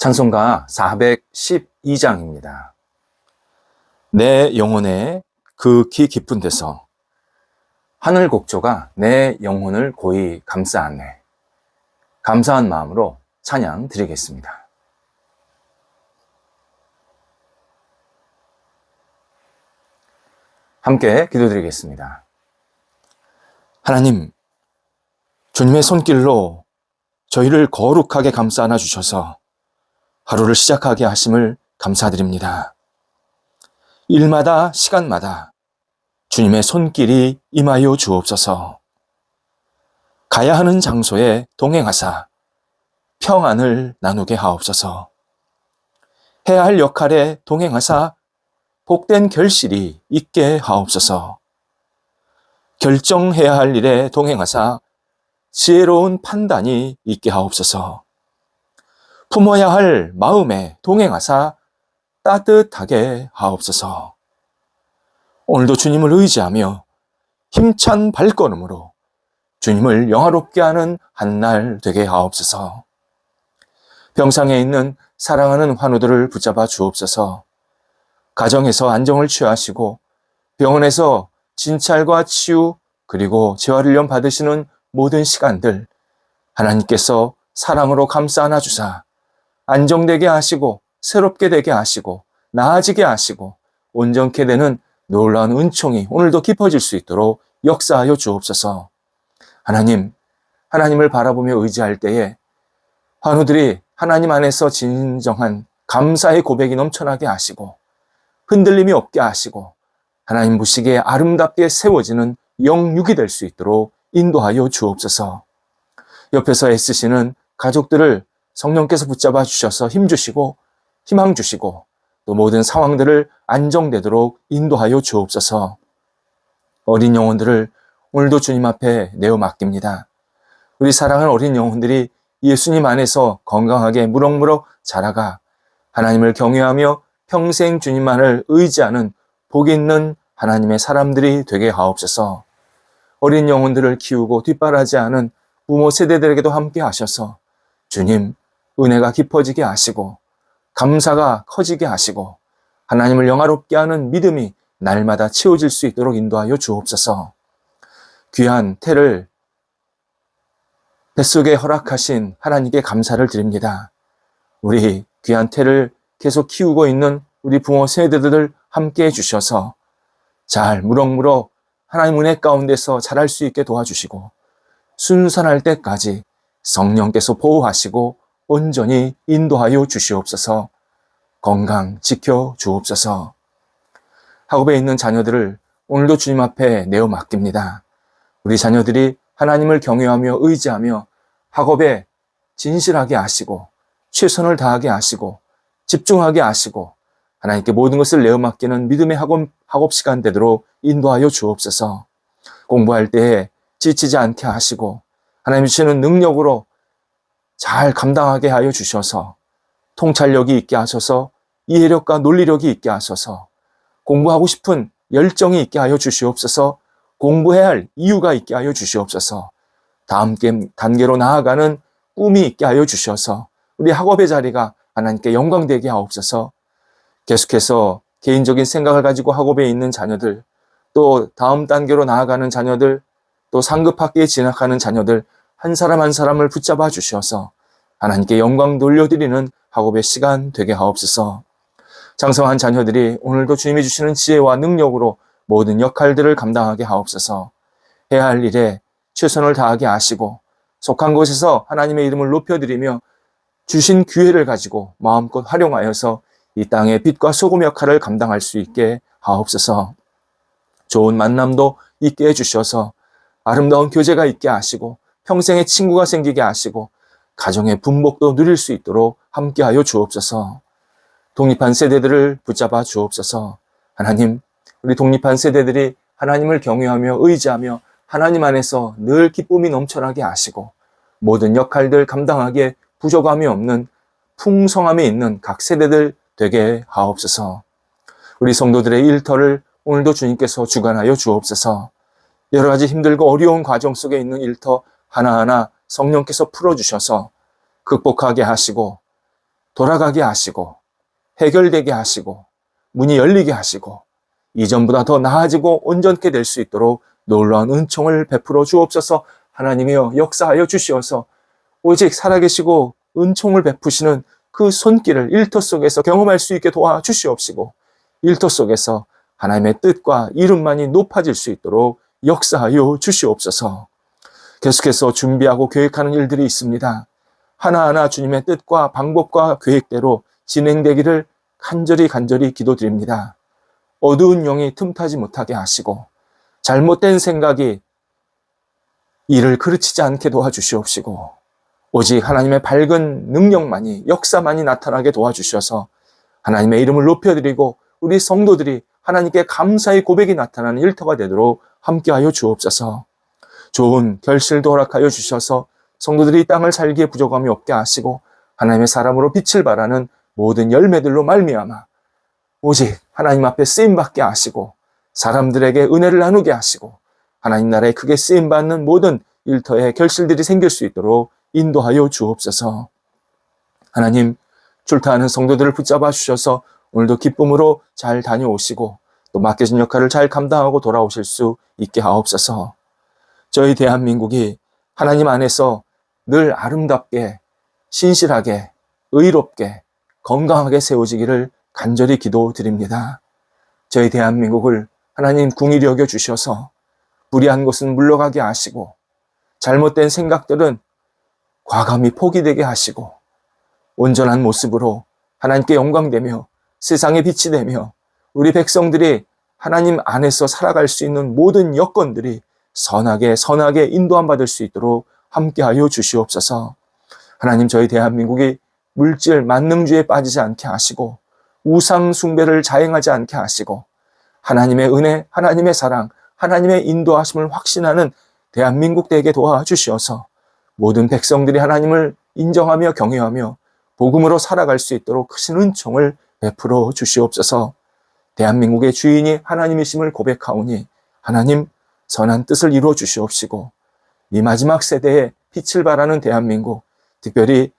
찬송가 412장입니다. 내 영혼의 극히 깊은 데서 하늘 곡조가 내 영혼을 고이 감싸안네. 감사한 마음으로 찬양 드리겠습니다. 함께 기도드리겠습니다. 하나님, 주님의 손길로 저희를 거룩하게 감싸 안아 주셔서 하루를 시작하게 하심을 감사드립니다. 일마다 시간마다 주님의 손길이 임하여 주옵소서. 가야 하는 장소에 동행하사 평안을 나누게 하옵소서. 해야 할 역할에 동행하사 복된 결실이 있게 하옵소서. 결정해야 할 일에 동행하사 지혜로운 판단이 있게 하옵소서. 품어야 할 마음에 동행하사 따뜻하게 하옵소서. 오늘도 주님을 의지하며 힘찬 발걸음으로 주님을 영화롭게 하는 한 날 되게 하옵소서. 병상에 있는 사랑하는 환우들을 붙잡아 주옵소서. 가정에서 안정을 취하시고 병원에서 진찰과 치유 그리고 재활훈련 받으시는 모든 시간들 하나님께서 사랑으로 감싸 안아 주사 안정되게 하시고 새롭게 되게 하시고 나아지게 하시고 온전케 되는 놀라운 은총이 오늘도 깊어질 수 있도록 역사하여 주옵소서. 하나님, 하나님을 바라보며 의지할 때에 환우들이 하나님 안에서 진정한 감사의 고백이 넘쳐나게 하시고 흔들림이 없게 하시고 하나님 보시기에 아름답게 세워지는 영육이 될 수 있도록 인도하여 주옵소서. 옆에서 애쓰시는 가족들을 성령께서 붙잡아 주셔서 힘주시고 희망 주시고 또 모든 상황들을 안정되도록 인도하여 주옵소서. 어린 영혼들을 오늘도 주님 앞에 내어 맡깁니다. 우리 사랑하는 어린 영혼들이 예수님 안에서 건강하게 무럭무럭 자라가 하나님을 경외하며 평생 주님만을 의지하는 복 있는 하나님의 사람들이 되게 하옵소서. 어린 영혼들을 키우고 뒷바라지하는 부모 세대들에게도 함께 하셔서 주님 은혜가 깊어지게 하시고 감사가 커지게 하시고 하나님을 영화롭게 하는 믿음이 날마다 채워질 수 있도록 인도하여 주옵소서. 귀한 태를 뱃속에 허락하신 하나님께 감사를 드립니다. 우리 귀한 태를 계속 키우고 있는 우리 부모 세대들을 함께 해주셔서 잘 무럭무럭 하나님 은혜 가운데서 자랄 수 있게 도와주시고 순산할 때까지 성령께서 보호하시고 온전히 인도하여 주시옵소서. 건강 지켜 주옵소서. 학업에 있는 자녀들을 오늘도 주님 앞에 내어 맡깁니다. 우리 자녀들이 하나님을 경외하며 의지하며 학업에 진실하게 하시고 최선을 다하게 하시고 집중하게 하시고 하나님께 모든 것을 내어 맡기는 믿음의 학업 시간 되도록 인도하여 주옵소서. 공부할 때에 지치지 않게 하시고 하나님 주시는 능력으로 잘 감당하게 하여 주셔서 통찰력이 있게 하셔서 이해력과 논리력이 있게 하셔서 공부하고 싶은 열정이 있게 하여 주시옵소서. 공부해야 할 이유가 있게 하여 주시옵소서. 다음 단계로 나아가는 꿈이 있게 하여 주셔서 우리 학업의 자리가 하나님께 영광되게 하옵소서. 계속해서 개인적인 생각을 가지고 학업에 있는 자녀들, 또 다음 단계로 나아가는 자녀들, 또 상급 학기에 진학하는 자녀들 한 사람 한 사람을 붙잡아 주셔서 하나님께 영광 돌려드리는 학업의 시간 되게 하옵소서. 장성한 자녀들이 오늘도 주님이 주시는 지혜와 능력으로 모든 역할들을 감당하게 하옵소서. 해야 할 일에 최선을 다하게 하시고 속한 곳에서 하나님의 이름을 높여드리며 주신 기회를 가지고 마음껏 활용하여서 이 땅의 빛과 소금 역할을 감당할 수 있게 하옵소서. 좋은 만남도 있게 해주셔서 아름다운 교제가 있게 하시고 평생의 친구가 생기게 하시고 가정의 분복도 누릴 수 있도록 함께하여 주옵소서. 독립한 세대들을 붙잡아 주옵소서. 하나님, 우리 독립한 세대들이 하나님을 경외하며 의지하며 하나님 안에서 늘 기쁨이 넘쳐나게 하시고 모든 역할들 감당하기에 부족함이 없는 풍성함이 있는 각 세대들 되게 하옵소서. 우리 성도들의 일터를 오늘도 주님께서 주관하여 주옵소서. 여러 가지 힘들고 어려운 과정 속에 있는 일터 하나하나 성령께서 풀어주셔서 극복하게 하시고 돌아가게 하시고 해결되게 하시고 문이 열리게 하시고 이전보다 더 나아지고 온전케 될 수 있도록 놀라운 은총을 베풀어 주옵소서. 하나님이여 역사하여 주시어서 오직 살아계시고 은총을 베푸시는 그 손길을 일터 속에서 경험할 수 있게 도와주시옵시고 일터 속에서 하나님의 뜻과 이름만이 높아질 수 있도록 역사하여 주시옵소서. 계속해서 준비하고 계획하는 일들이 있습니다. 하나하나 주님의 뜻과 방법과 계획대로 진행되기를 간절히 기도드립니다. 어두운 영이 틈타지 못하게 하시고 잘못된 생각이 일을 그르치지 않게 도와주시옵시고 오직 하나님의 밝은 능력만이 역사만이 나타나게 도와주셔서 하나님의 이름을 높여드리고 우리 성도들이 하나님께 감사의 고백이 나타나는 일터가 되도록 함께하여 주옵소서. 좋은 결실도 허락하여 주셔서 성도들이 땅을 살기에 부족함이 없게 하시고 하나님의 사람으로 빛을 발하는 모든 열매들로 말미암아 오직 하나님 앞에 쓰임받게 하시고 사람들에게 은혜를 나누게 하시고 하나님 나라에 크게 쓰임받는 모든 일터에 결실들이 생길 수 있도록 인도하여 주옵소서. 하나님 출타하는 성도들을 붙잡아 주셔서 오늘도 기쁨으로 잘 다녀오시고 또 맡겨진 역할을 잘 감당하고 돌아오실 수 있게 하옵소서. 저희 대한민국이 하나님 안에서 늘 아름답게 신실하게 의롭게 건강하게 세워지기를 간절히 기도드립니다. 저희 대한민국을 하나님 궁일이 여겨 주셔서 불의한 것은 물러가게 하시고 잘못된 생각들은 과감히 포기되게 하시고 온전한 모습으로 하나님께 영광되며 세상에 빛이 되며 우리 백성들이 하나님 안에서 살아갈 수 있는 모든 여건들이 선하게 인도함 받을 수 있도록 함께하여 주시옵소서. 하나님 저희 대한민국이 물질 만능주의에 빠지지 않게 하시고 우상 숭배를 자행하지 않게 하시고 하나님의 은혜, 하나님의 사랑, 하나님의 인도하심을 확신하는 대한민국 되게 도와주시어서 모든 백성들이 하나님을 인정하며 경외하며 복음으로 살아갈 수 있도록 크신 은총을 베풀어 주시옵소서. 대한민국의 주인이 하나님이심을 고백하오니 하나님 선한 뜻을 이루어 주시옵시고 이 마지막 세대에 빛을 발하는 대한민국, 특별히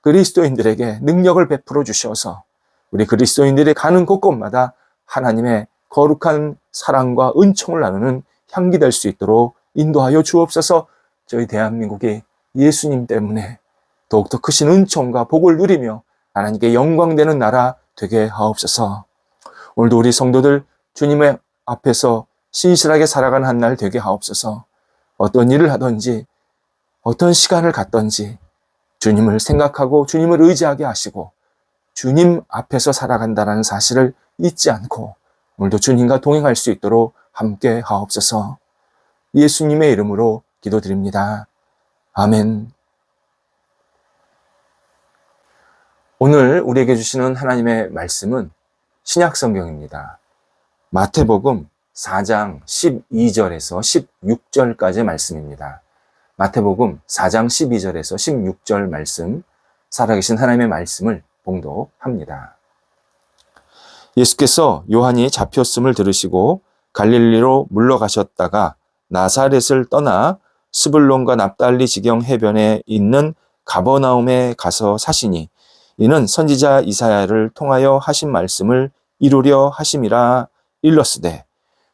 그리스도인들에게 능력을 베풀어 주셔서 우리 그리스도인들이 가는 곳곳마다 하나님의 거룩한 사랑과 은총을 나누는 향기 될 수 있도록 인도하여 주옵소서. 저희 대한민국이 예수님 때문에 더욱더 크신 은총과 복을 누리며 하나님께 영광되는 나라 되게 하옵소서. 오늘도 우리 성도들 주님의 앞에서 신실하게 살아가는 한 날 되게 하옵소서. 어떤 일을 하든지 어떤 시간을 갖든지 주님을 생각하고 주님을 의지하게 하시고 주님 앞에서 살아간다는 사실을 잊지 않고 오늘도 주님과 동행할 수 있도록 함께 하옵소서. 예수님의 이름으로 기도드립니다. 아멘. 오늘 우리에게 주시는 하나님의 말씀은 신약 성경입니다. 마태복음 4장 12절에서 16절까지의 말씀입니다. 마태복음 4장 12절에서 16절 말씀, 살아계신 하나님의 말씀을 봉독합니다. 예수께서 요한이 잡혔음을 들으시고 갈릴리로 물러가셨다가 나사렛을 떠나 스불론과 납달리 지경 해변에 있는 가버나움에 가서 사시니 이는 선지자 이사야를 통하여 하신 말씀을 이루려 하심이라. 일러스되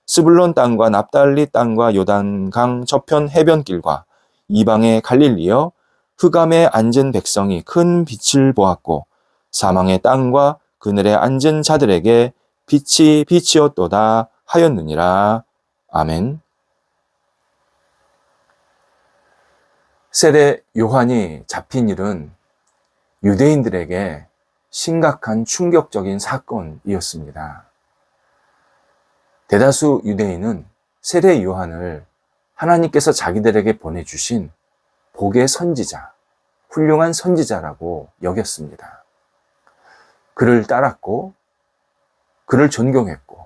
스불론 땅과 납달리 땅과 요단강 저편 해변길과 이방의 갈릴리여 흑암에 앉은 백성이 큰 빛을 보았고 사망의 땅과 그늘에 앉은 자들에게 빛이 빛이었도다 하였느니라. 아멘. 세례 요한이 잡힌 일은 유대인들에게 심각한 충격적인 사건이었습니다. 대다수 유대인은 세례 요한을 하나님께서 자기들에게 보내주신 복의 선지자, 훌륭한 선지자라고 여겼습니다. 그를 따랐고 그를 존경했고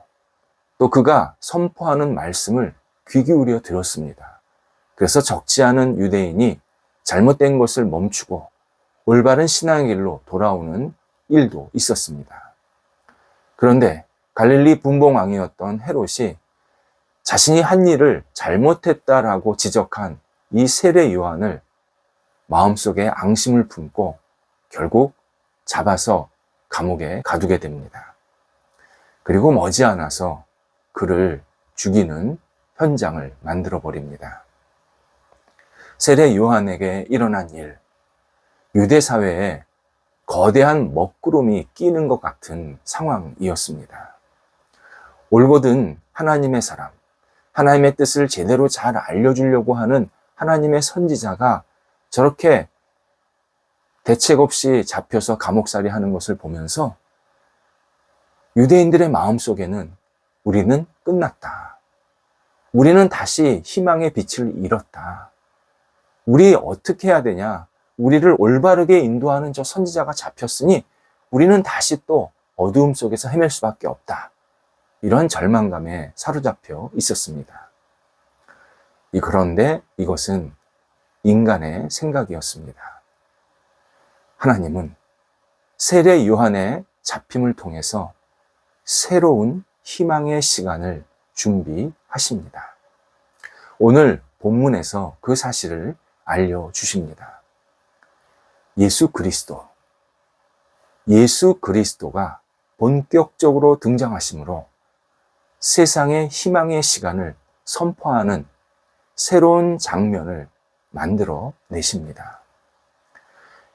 또 그가 선포하는 말씀을 귀 기울여 들었습니다. 그래서 적지 않은 유대인이 잘못된 것을 멈추고 올바른 신앙의 길로 돌아오는 일도 있었습니다. 그런데 갈릴리 분봉왕이었던 헤롯이 자신이 한 일을 잘못했다라고 지적한 이 세례 요한을 마음속에 앙심을 품고 결국 잡아서 감옥에 가두게 됩니다. 그리고 머지않아서 그를 죽이는 현장을 만들어 버립니다. 세례 요한에게 일어난 일, 유대 사회에 거대한 먹구름이 끼는 것 같은 상황이었습니다. 올곧은 하나님의 사람, 하나님의 뜻을 제대로 잘 알려주려고 하는 하나님의 선지자가 저렇게 대책 없이 잡혀서 감옥살이 하는 것을 보면서 유대인들의 마음속에는 우리는 끝났다. 우리는 다시 희망의 빛을 잃었다. 우리 어떻게 해야 되냐? 우리를 올바르게 인도하는 저 선지자가 잡혔으니 우리는 다시 또 어두움 속에서 헤맬 수밖에 없다. 이런 절망감에 사로잡혀 있었습니다. 그런데 이것은 인간의 생각이었습니다. 하나님은 세례 요한의 잡힘을 통해서 새로운 희망의 시간을 준비하십니다. 오늘 본문에서 그 사실을 알려주십니다. 예수 그리스도가 본격적으로 등장하심으로 세상의 희망의 시간을 선포하는 새로운 장면을 만들어 내십니다.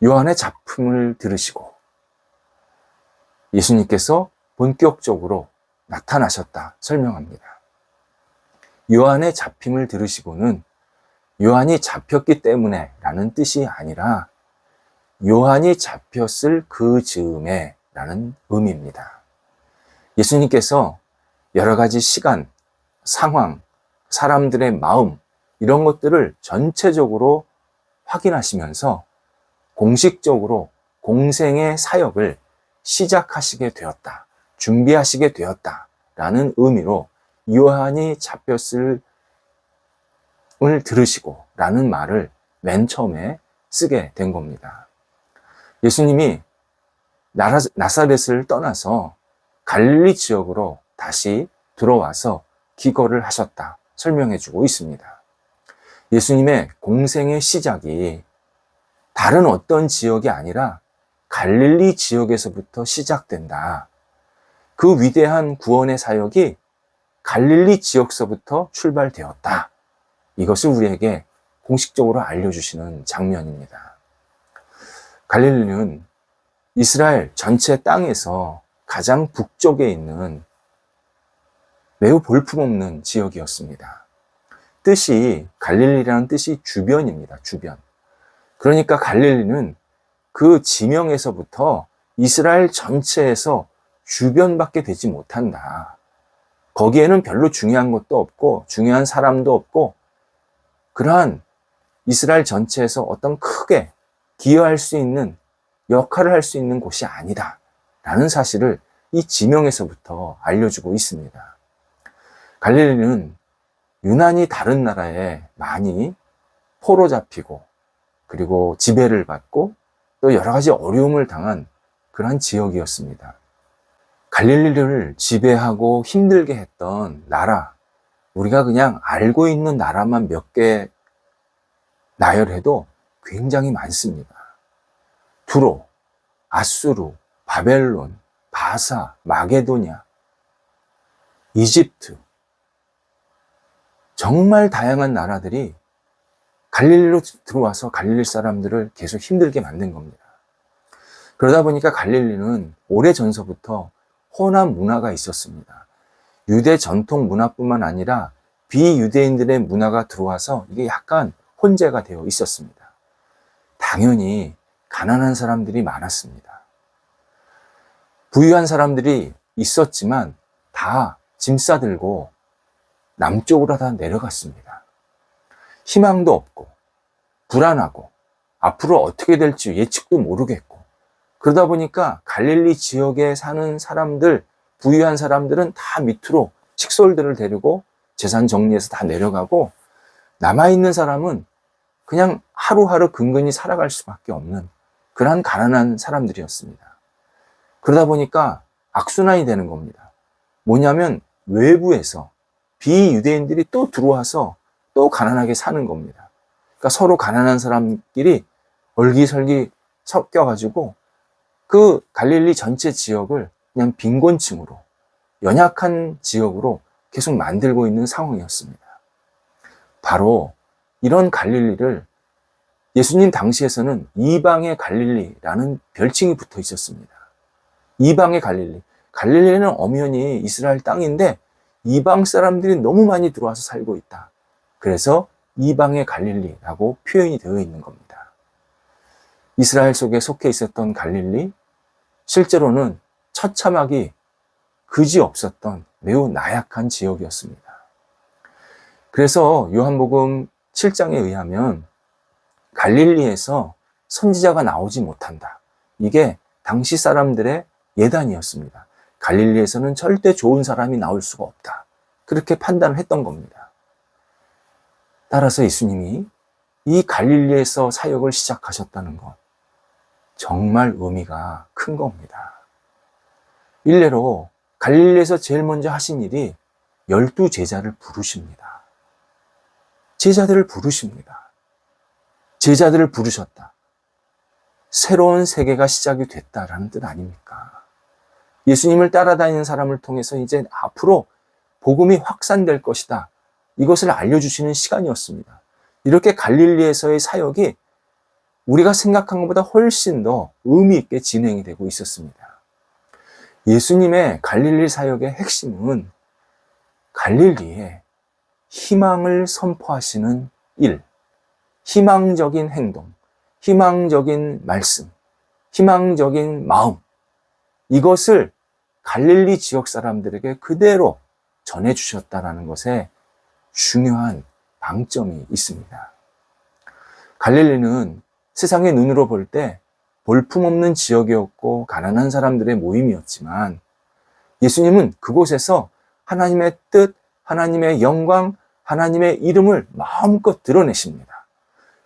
요한의 잡힘을 들으시고 예수님께서 본격적으로 나타나셨다 설명합니다. 요한의 잡힘을 들으시고는 요한이 잡혔기 때문에 라는 뜻이 아니라 요한이 잡혔을 그 즈음에 라는 의미입니다. 예수님께서 여러 가지 시간, 상황, 사람들의 마음 이런 것들을 전체적으로 확인하시면서 공식적으로 공생의 사역을 시작하시게 되었다. 준비하시게 되었다. 라는 의미로 요한이 잡혔을 을 들으시고 라는 말을 맨 처음에 쓰게 된 겁니다. 예수님이 나사렛을 떠나서 갈릴리 지역으로 다시 들어와서 기거를 하셨다 설명해 주고 있습니다. 예수님의 공생의 시작이 다른 어떤 지역이 아니라 갈릴리 지역에서부터 시작된다. 그 위대한 구원의 사역이 갈릴리 지역서부터 출발되었다. 이것을 우리에게 공식적으로 알려주시는 장면입니다. 갈릴리는 이스라엘 전체 땅에서 가장 북쪽에 있는 매우 볼품없는 지역이었습니다. 갈릴리라는 뜻이 주변입니다. 주변. 그러니까 갈릴리는 그 지명에서부터 이스라엘 전체에서 주변밖에 되지 못한다. 거기에는 별로 중요한 것도 없고 중요한 사람도 없고 그러한 이스라엘 전체에서 어떤 크게 기여할 수 있는 역할을 할 수 있는 곳이 아니다. 라는 사실을 이 지명에서부터 알려주고 있습니다. 갈릴리는 유난히 다른 나라에 많이 포로 잡히고 그리고 지배를 받고 또 여러 가지 어려움을 당한 그러한 지역이었습니다. 갈릴리를 지배하고 힘들게 했던 나라, 우리가 그냥 알고 있는 나라만 몇 개 나열해도 굉장히 많습니다. 두로, 아수르, 바벨론, 바사, 마게도냐, 이집트, 정말 다양한 나라들이 갈릴리로 들어와서 갈릴리 사람들을 계속 힘들게 만든 겁니다. 그러다 보니까 갈릴리는 오래전서부터 혼합 문화가 있었습니다. 유대 전통 문화뿐만 아니라 비유대인들의 문화가 들어와서 이게 약간 혼재가 되어 있었습니다. 당연히 가난한 사람들이 많았습니다. 부유한 사람들이 있었지만 다 짐 싸들고 남쪽으로 다 내려갔습니다. 희망도 없고 불안하고 앞으로 어떻게 될지 예측도 모르겠고 그러다 보니까 갈릴리 지역에 사는 사람들, 부유한 사람들은 다 밑으로 식솔들을 데리고 재산 정리해서 다 내려가고 남아있는 사람은 그냥 하루하루 근근히 살아갈 수밖에 없는 그러한 가난한 사람들이었습니다. 그러다 보니까 악순환이 되는 겁니다. 뭐냐면 외부에서 비유대인들이 또 들어와서 또 가난하게 사는 겁니다. 그러니까 서로 가난한 사람끼리 얼기설기 섞여가지고 그 갈릴리 전체 지역을 그냥 빈곤층으로, 연약한 지역으로 계속 만들고 있는 상황이었습니다. 바로 이런 갈릴리를 예수님 당시에서는 이방의 갈릴리라는 별칭이 붙어 있었습니다. 이방의 갈릴리. 갈릴리는 엄연히 이스라엘 땅인데 이방 사람들이 너무 많이 들어와서 살고 있다. 그래서 이방의 갈릴리라고 표현이 되어 있는 겁니다. 이스라엘 속에 속해 있었던 갈릴리, 실제로는 처참하기 그지없었던 매우 나약한 지역이었습니다. 그래서 요한복음 7장에 의하면 갈릴리에서 선지자가 나오지 못한다. 이게 당시 사람들의 예단이었습니다. 갈릴리에서는 절대 좋은 사람이 나올 수가 없다. 그렇게 판단을 했던 겁니다. 따라서 예수님이 이 갈릴리에서 사역을 시작하셨다는 것, 정말 의미가 큰 겁니다. 일례로 갈릴리에서 제일 먼저 하신 일이 12 제자를 부르십니다. 제자들을 부르십니다. 제자들을 부르셨다. 새로운 세계가 시작이 됐다라는 뜻 아닙니까? 예수님을 따라다니는 사람을 통해서 이제 앞으로 복음이 확산될 것이다. 이것을 알려주시는 시간이었습니다. 이렇게 갈릴리에서의 사역이 우리가 생각한 것보다 훨씬 더 의미 있게 진행이 되고 있었습니다. 예수님의 갈릴리 사역의 핵심은 갈릴리에 희망을 선포하시는 일, 희망적인 행동, 희망적인 말씀, 희망적인 마음, 이것을 갈릴리 지역 사람들에게 그대로 전해주셨다는 것에 중요한 방점이 있습니다. 갈릴리는 세상의 눈으로 볼 때 볼품없는 지역이었고 가난한 사람들의 모임이었지만 예수님은 그곳에서 하나님의 뜻, 하나님의 영광, 하나님의 이름을 마음껏 드러내십니다.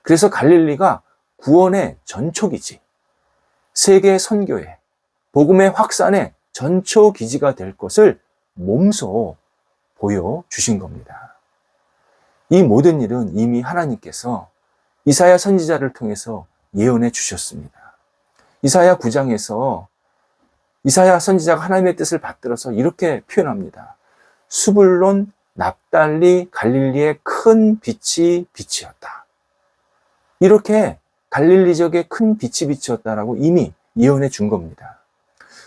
그래서 갈릴리가 구원의 전초기지, 세계 선교의, 복음의 확산의 전초기지가 될 것을 몸소 보여주신 겁니다. 이 모든 일은 이미 하나님께서 이사야 선지자를 통해서 예언해 주셨습니다. 이사야 9장에서 이사야 선지자가 하나님의 뜻을 받들어서 이렇게 표현합니다. 수불론, 납달리, 갈릴리의 큰 빛이 빛이었다. 이렇게 갈릴리 지역의 큰 빛이 빛이었다라고 이미 예언해 준 겁니다.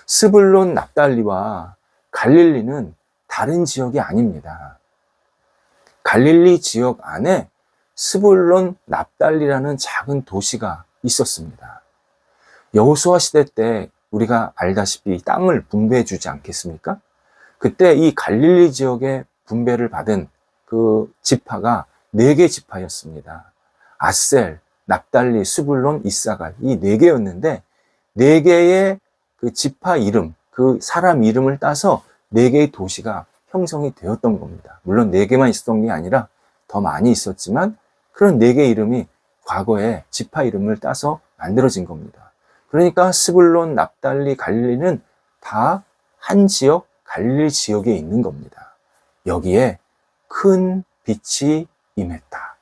스불론, 납달리와 갈릴리는 다른 지역이 아닙니다. 갈릴리 지역 안에 스불론, 납달리라는 작은 도시가 있었습니다. 여호수아 시대 때 우리가 알다시피 땅을 분배해 주지 않겠습니까? 그때 이 갈릴리 지역에 분배를 받은 그 지파가 4개 지파였습니다. 아셀, 납달리, 스불론, 이사갈, 이 4개였는데 4개의 그 지파 이름, 그 사람 이름을 따서 4개의 도시가 형성이 되었던 겁니다. 물론 4개만 있었던 게 아니라 더 많이 있었지만 그런 4개 이름이 과거에 지파 이름을 따서 만들어진 겁니다. 그러니까 스불론, 납달리, 갈릴리는 다 한 지역, 갈릴리 지역에 있는 겁니다. 여기에 큰 빛이 임했다.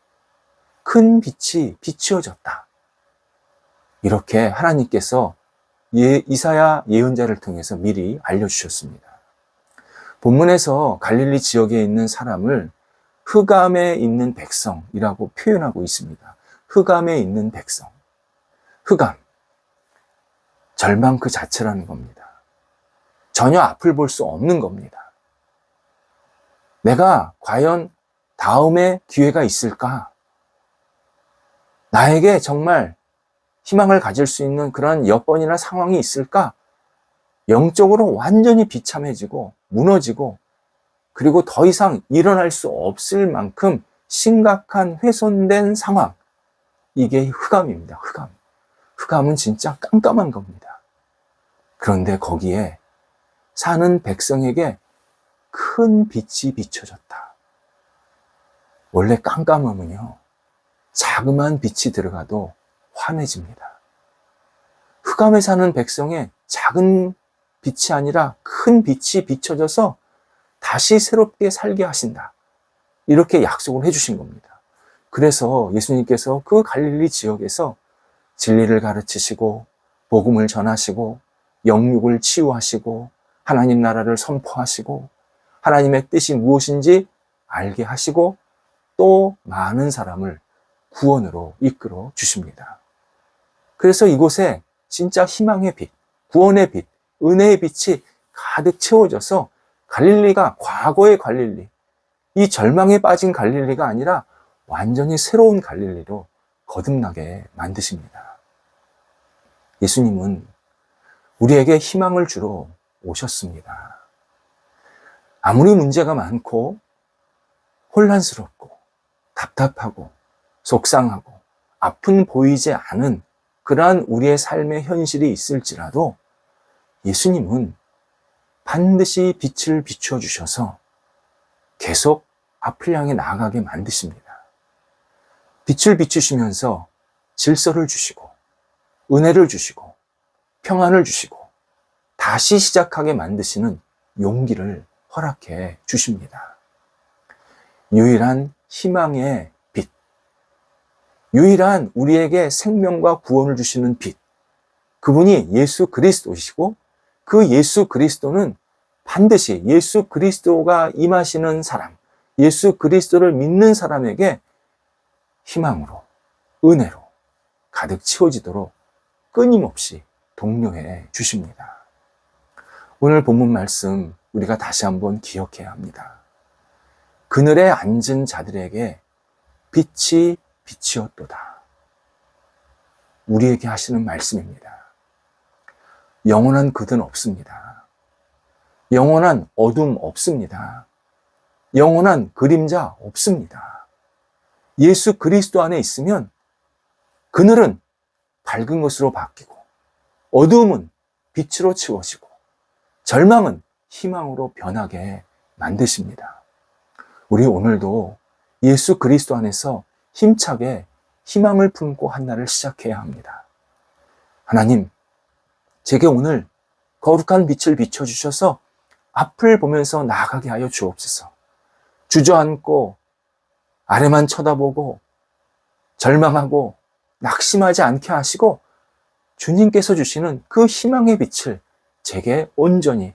큰 빛이 비추어졌다. 이렇게 하나님께서 이사야 예언자를 통해서 미리 알려주셨습니다. 본문에서 갈릴리 지역에 있는 사람을 흑암에 있는 백성이라고 표현하고 있습니다. 흑암에 있는 백성. 흑암. 절망 그 자체라는 겁니다. 전혀 앞을 볼 수 없는 겁니다. 내가 과연 다음에 기회가 있을까? 나에게 정말 희망을 가질 수 있는 그런 여건이나 상황이 있을까? 영적으로 완전히 비참해지고 무너지고 그리고 더 이상 일어날 수 없을 만큼 심각한 훼손된 상황. 이게 흑암입니다. 흑암. 흑암은 진짜 깜깜한 겁니다. 그런데 거기에 사는 백성에게 큰 빛이 비춰졌다. 원래 깜깜함은요, 자그마한 빛이 들어가도 환해집니다. 흑암에 사는 백성의 작은 빛이 아니라 큰 빛이 비춰져서 다시 새롭게 살게 하신다. 이렇게 약속을 해주신 겁니다. 그래서 예수님께서 그 갈릴리 지역에서 진리를 가르치시고 복음을 전하시고 영육을 치유하시고 하나님 나라를 선포하시고 하나님의 뜻이 무엇인지 알게 하시고 또 많은 사람을 구원으로 이끌어 주십니다. 그래서 이곳에 진짜 희망의 빛, 구원의 빛, 은혜의 빛이 가득 채워져서 갈릴리가 과거의 갈릴리, 이 절망에 빠진 갈릴리가 아니라 완전히 새로운 갈릴리로 거듭나게 만드십니다. 예수님은 우리에게 희망을 주러 오셨습니다. 아무리 문제가 많고 혼란스럽고 답답하고 속상하고 아픈 보이지 않은 그러한 우리의 삶의 현실이 있을지라도 예수님은 반드시 빛을 비추어 주셔서 계속 앞을 향해 나아가게 만드십니다. 빛을 비추시면서 질서를 주시고 은혜를 주시고 평안을 주시고 다시 시작하게 만드시는 용기를 허락해 주십니다. 유일한 희망의 빛, 유일한 우리에게 생명과 구원을 주시는 빛, 그분이 예수 그리스도이시고 그 예수 그리스도는 반드시 예수 그리스도가 임하시는 사람, 예수 그리스도를 믿는 사람에게 희망으로, 은혜로 가득 채워지도록 끊임없이 독려해 주십니다. 오늘 본문 말씀 우리가 다시 한번 기억해야 합니다. 그늘에 앉은 자들에게 빛이 빛이었도다. 우리에게 하시는 말씀입니다. 영원한 그든 없습니다. 영원한 어둠 없습니다. 영원한 그림자 없습니다. 예수 그리스도 안에 있으면 그늘은 밝은 것으로 바뀌고 어두움은 빛으로 채워지고 절망은 희망으로 변하게 만드십니다. 우리 오늘도 예수 그리스도 안에서 힘차게 희망을 품고 한 날을 시작해야 합니다. 하나님, 제게 오늘 거룩한 빛을 비춰주셔서 앞을 보면서 나아가게 하여 주옵소서. 주저앉고 아래만 쳐다보고 절망하고 낙심하지 않게 하시고 주님께서 주시는 그 희망의 빛을 제게 온전히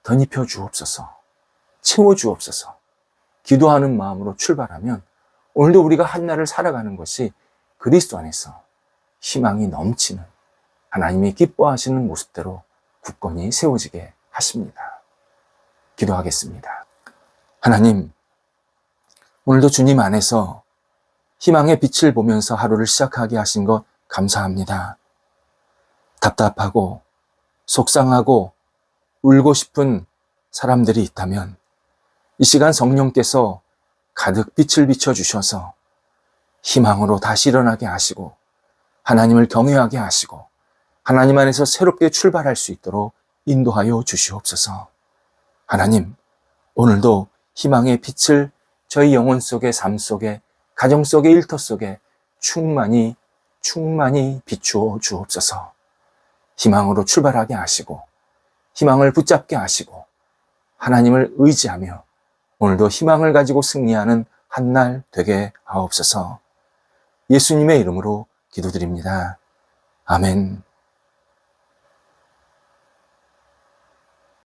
덧입혀 주옵소서. 채워 주옵소서. 기도하는 마음으로 출발하면 오늘도 우리가 한 날을 살아가는 것이 그리스도 안에서 희망이 넘치는 하나님이 기뻐하시는 모습대로 굳건히 세워지게 하십니다. 기도하겠습니다. 하나님, 오늘도 주님 안에서 희망의 빛을 보면서 하루를 시작하게 하신 것 감사합니다. 답답하고 속상하고 울고 싶은 사람들이 있다면 이 시간 성령께서 가득 빛을 비춰주셔서 희망으로 다시 일어나게 하시고 하나님을 경외하게 하시고 하나님 안에서 새롭게 출발할 수 있도록 인도하여 주시옵소서. 하나님, 오늘도 희망의 빛을 저희 영혼 속에, 삶 속에, 가정 속에, 일터 속에 충만히 비추어 주옵소서. 희망으로 출발하게 하시고 희망을 붙잡게 하시고 하나님을 의지하며 오늘도 희망을 가지고 승리하는 한 날 되게 하옵소서. 예수님의 이름으로 기도드립니다. 아멘.